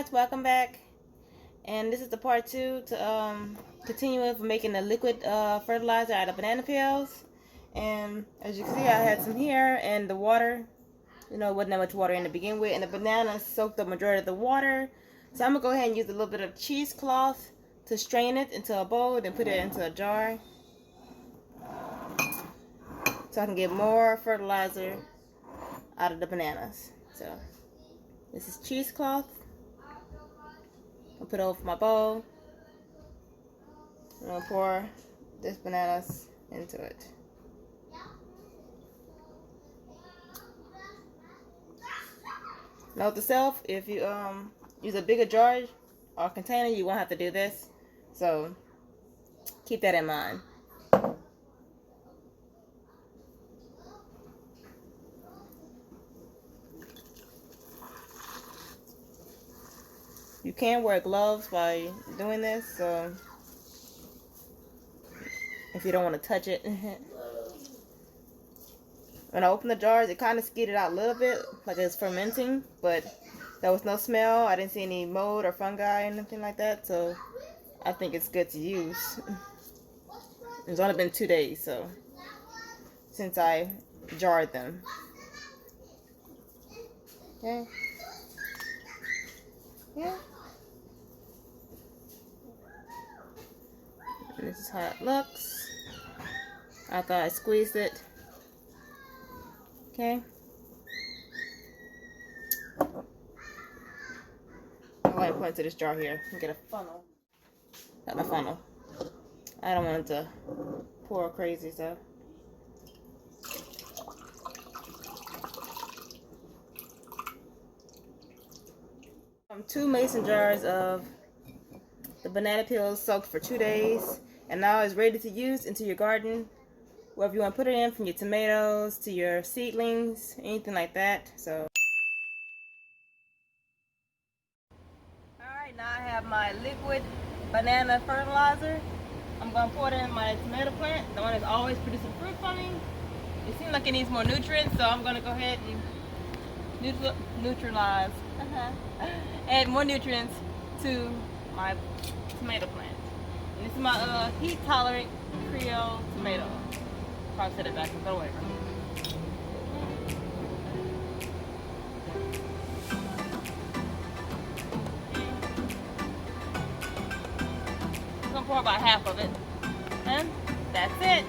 guys, welcome back. And this is the part 2 to continue with making a liquid fertilizer out of banana peels. And as you can see, I had some here, and the water, wasn't that much water in to begin with, and the bananas soaked the majority of the water. So I'm gonna go ahead and use a little bit of cheesecloth to strain it into a bowl, then put it into a jar, so I can get more fertilizer out of the bananas. So this is cheesecloth. I'll put it over my bowl. I'm gonna pour this bananas into it. Note to self, if you use a bigger jar or container, you won't have to do this. So keep that in mind. You can wear gloves while doing this, so if you don't want to touch it. When I opened the jars, it kind of skidded out a little bit, like it's fermenting, but there was no smell. I didn't see any mold or fungi or anything like that, so I think it's good to use. It's only been 2 days, so since I jarred them. Okay. Yeah. And this is how it looks after I squeezed it. Okay. I'm going to put it into this jar here and get a funnel. Got my funnel. I don't want it to pour crazy, so. Two mason jars of the banana peels soaked for 2 days, and now it's ready to use into your garden. Wherever you want to put it in, from your tomatoes to your seedlings, anything like that. So, alright, now I have my liquid banana fertilizer. I'm going to pour it in my tomato plant, the one that's always producing fruit for me. It seems like it needs more nutrients, so I'm going to go ahead and neutralize, add more nutrients to my tomato plant. And this is my heat tolerant Creole tomato. Probably set it back and throw it away. I'm gonna pour about half of it, and that's it.